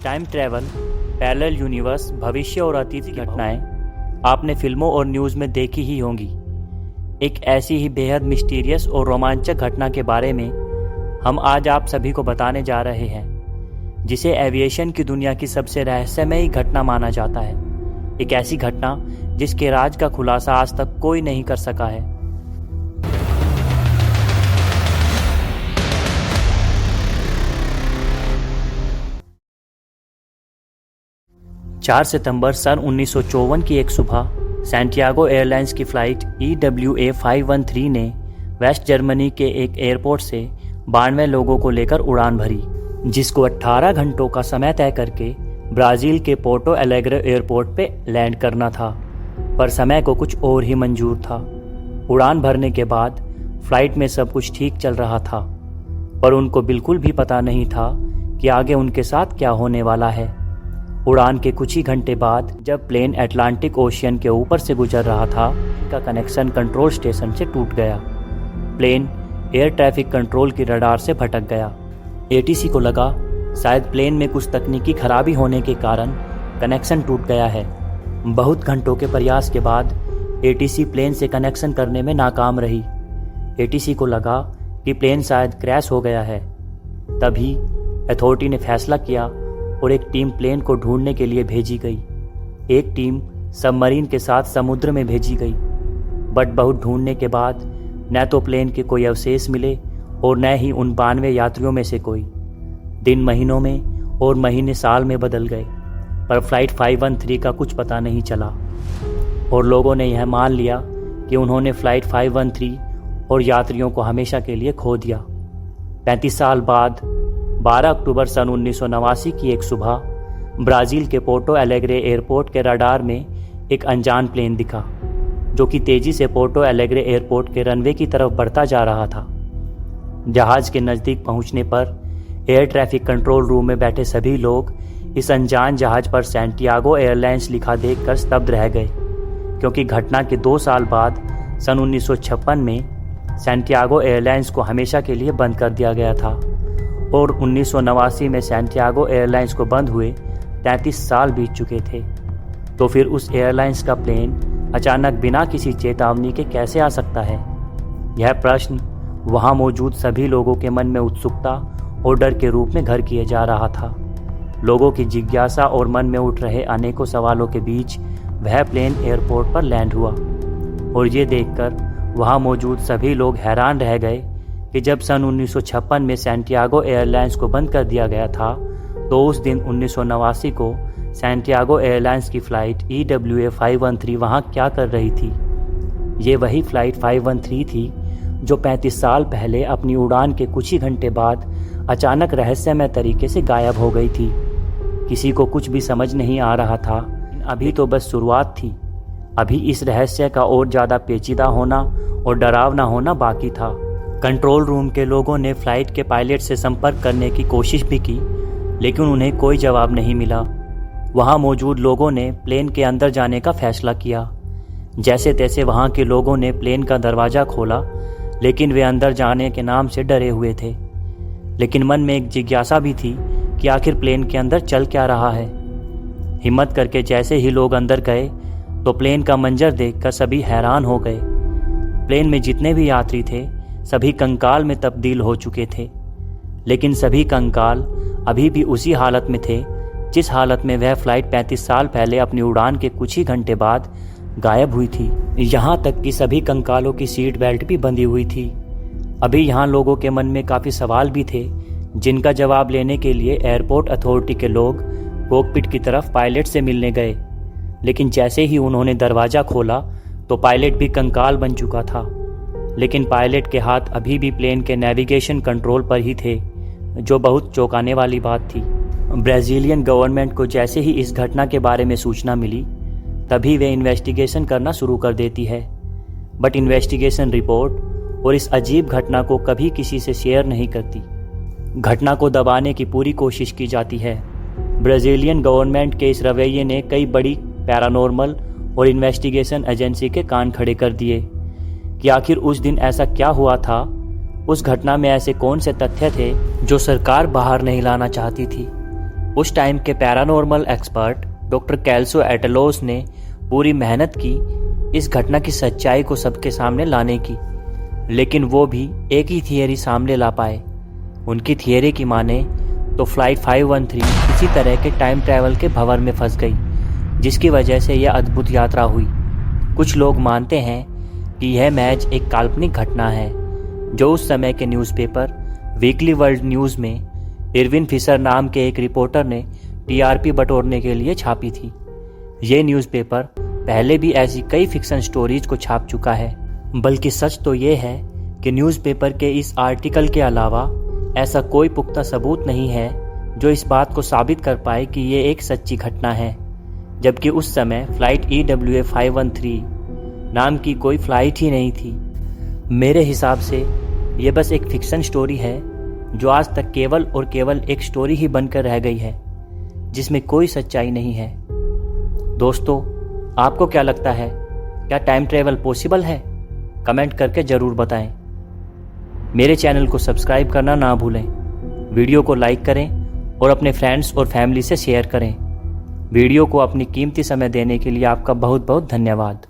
Time travel, parallel universe, भविष्य और अतीत की घटनाएं आपने फिल्मों और न्यूज़ में देखी ही होंगी। एक ऐसी ही बेहद मिस्टीरियस और रोमांचक घटना के बारे में हम आज आप सभी को बताने जा रहे हैं, जिसे एविएशन की दुनिया की सबसे रहस्यमयी घटना माना जाता है। एक ऐसी घटना जिसके राज का खुलासा आज तक कोई नहीं कर सका है। 4 सितंबर सन 1954 की एक सुबह सैंटियागो एयरलाइंस की फ्लाइट EWA 513 ने वेस्ट जर्मनी के एक एयरपोर्ट से 92 लोगों को लेकर उड़ान भरी, जिसको 18 घंटों का समय तय करके ब्राज़ील के पोर्टो एलेग्रे एयरपोर्ट पे लैंड करना था। पर समय को कुछ और ही मंजूर था। उड़ान भरने के बाद फ्लाइट में सब कुछ ठीक चल रहा था, पर उनको बिल्कुल भी पता नहीं था कि आगे उनके साथ क्या होने वाला है। उड़ान के कुछ ही घंटे बाद जब प्लेन अटलांटिक ओशियन के ऊपर से गुजर रहा था, का कनेक्शन कंट्रोल स्टेशन से टूट गया। प्लेन एयर ट्रैफिक कंट्रोल की रडार से भटक गया। ATC को लगा शायद प्लेन में कुछ तकनीकी खराबी होने के कारण कनेक्शन टूट गया है। बहुत घंटों के प्रयास के बाद ATC प्लेन से कनेक्शन करने में नाकाम रही। ATC को लगा कि प्लेन शायद क्रैश हो गया है। तभी अथॉरिटी ने फैसला किया और एक टीम प्लेन को ढूंढने के लिए भेजी गई। एक टीम सबमरीन के साथ समुद्र में भेजी गई, बट बहुत ढूंढने के बाद न तो प्लेन के कोई अवशेष मिले और न ही उन 92 यात्रियों में से कोई। दिन महीनों में और महीने साल में बदल गए, पर फ्लाइट 513 का कुछ पता नहीं चला और लोगों ने यह मान लिया कि उन्होंने फ्लाइट 513 और यात्रियों को हमेशा के लिए खो दिया। 35 साल बाद 12 अक्टूबर सन 1989 की एक सुबह ब्राज़ील के पोर्टो एलेग्रे एयरपोर्ट के रडार में एक अनजान प्लेन दिखा, जो कि तेज़ी से पोर्टो एलेग्रे एयरपोर्ट के रनवे की तरफ बढ़ता जा रहा था। जहाज़ के नज़दीक पहुंचने पर एयर ट्रैफिक कंट्रोल रूम में बैठे सभी लोग इस अनजान जहाज़ पर सैंटियागो एयरलाइंस लिखा देखकर स्तब्ध रह गए, क्योंकि घटना के 2 साल बाद सन 1956 में सैंटियागो एयरलाइंस को हमेशा के लिए बंद कर दिया गया था और 1989 में सैंटियागो एयरलाइंस को बंद हुए 33 साल बीत चुके थे। तो फिर उस एयरलाइंस का प्लेन अचानक बिना किसी चेतावनी के कैसे आ सकता है? यह प्रश्न वहां मौजूद सभी लोगों के मन में उत्सुकता और डर के रूप में घर किए जा रहा था। लोगों की जिज्ञासा और मन में उठ रहे अनेकों सवालों के बीच वह प्लेन एयरपोर्ट पर लैंड हुआ और ये देखकर वहां मौजूद सभी लोग हैरान रह गए कि जब सन 1956 में सैंटियागो एयरलाइंस को बंद कर दिया गया था, तो उस दिन 1989 को सैंटियागो एयरलाइंस की फ्लाइट EWA 513 वहाँ क्या कर रही थी। ये वही फ्लाइट 513 थी जो 35 साल पहले अपनी उड़ान के कुछ ही घंटे बाद अचानक रहस्यमय तरीके से गायब हो गई थी। किसी को कुछ भी समझ नहीं आ रहा था। अभी तो बस शुरुआत थी। अभी इस रहस्य का और ज़्यादा पेचीदा होना और डरावना होना बाकी था। कंट्रोल रूम के लोगों ने फ्लाइट के पायलट से संपर्क करने की कोशिश भी की, लेकिन उन्हें कोई जवाब नहीं मिला। वहां मौजूद लोगों ने प्लेन के अंदर जाने का फैसला किया। जैसे तैसे वहां के लोगों ने प्लेन का दरवाज़ा खोला, लेकिन वे अंदर जाने के नाम से डरे हुए थे। लेकिन मन में एक जिज्ञासा भी थी कि आखिर प्लेन के अंदर चल क्या रहा है। हिम्मत करके जैसे ही लोग अंदर गए, तो प्लेन का मंजर देखकर सभी हैरान हो गए। प्लेन में जितने भी यात्री थे सभी कंकाल में तब्दील हो चुके थे, लेकिन सभी कंकाल अभी भी उसी हालत में थे जिस हालत में वह फ्लाइट 35 साल पहले अपनी उड़ान के कुछ ही घंटे बाद गायब हुई थी। यहाँ तक कि सभी कंकालों की सीट बेल्ट भी बंधी हुई थी। अभी यहाँ लोगों के मन में काफ़ी सवाल भी थे, जिनका जवाब लेने के लिए एयरपोर्ट अथॉरिटी के लोग कॉकपिट की तरफ पायलट से मिलने गए। लेकिन जैसे ही उन्होंने दरवाज़ा खोला तो पायलट भी कंकाल बन चुका था। लेकिन पायलट के हाथ अभी भी प्लेन के नेविगेशन कंट्रोल पर ही थे, जो बहुत चौंकाने वाली बात थी। ब्राज़ीलियन गवर्नमेंट को जैसे ही इस घटना के बारे में सूचना मिली, तभी वे इन्वेस्टिगेशन करना शुरू कर देती है। बट इन्वेस्टिगेशन रिपोर्ट और इस अजीब घटना को कभी किसी से शेयर नहीं करती। घटना को दबाने की पूरी कोशिश की जाती है। ब्राज़ीलियन गवर्नमेंट के इस रवैये ने कई बड़ी पैरानॉर्मल और इन्वेस्टिगेशन एजेंसी के कान खड़े कर दिए कि आखिर उस दिन ऐसा क्या हुआ था। उस घटना में ऐसे कौन से तथ्य थे जो सरकार बाहर नहीं लाना चाहती थी। उस टाइम के पैरानॉर्मल एक्सपर्ट डॉक्टर कैल्सो एटलोस ने पूरी मेहनत की इस घटना की सच्चाई को सबके सामने लाने की, लेकिन वो भी एक ही थियरी सामने ला पाए। उनकी थियरी की माने तो फ्लाइट 513 किसी तरह के टाइम ट्रैवल के भंवर में फंस गई, जिसकी वजह से यह अद्भुत यात्रा हुई। कुछ लोग मानते हैं कि यह महज एक काल्पनिक घटना है जो उस समय के न्यूज़पेपर वीकली वर्ल्ड न्यूज़ में इरविन फिशर नाम के एक रिपोर्टर ने टीआरपी बटोरने के लिए छापी थी। ये न्यूज़पेपर पहले भी ऐसी कई फिक्शन स्टोरीज को छाप चुका है, बल्कि सच तो ये है कि न्यूज़पेपर के इस आर्टिकल के अलावा ऐसा कोई पुख्ता सबूत नहीं है जो इस बात को साबित कर पाए कि ये एक सच्ची घटना है, जबकि उस समय फ्लाइट EWA 513 नाम की कोई फ्लाइट ही नहीं थी। मेरे हिसाब से ये बस एक फिक्शन स्टोरी है जो आज तक केवल और केवल एक स्टोरी ही बनकर रह गई है, जिसमें कोई सच्चाई नहीं है। दोस्तों, आपको क्या लगता है, क्या टाइम ट्रेवल पॉसिबल है? कमेंट करके ज़रूर बताएं। मेरे चैनल को सब्सक्राइब करना ना भूलें। वीडियो को लाइक करें और अपने फ्रेंड्स और फैमिली से शेयर करें। वीडियो को अपनी कीमती समय देने के लिए आपका बहुत बहुत धन्यवाद।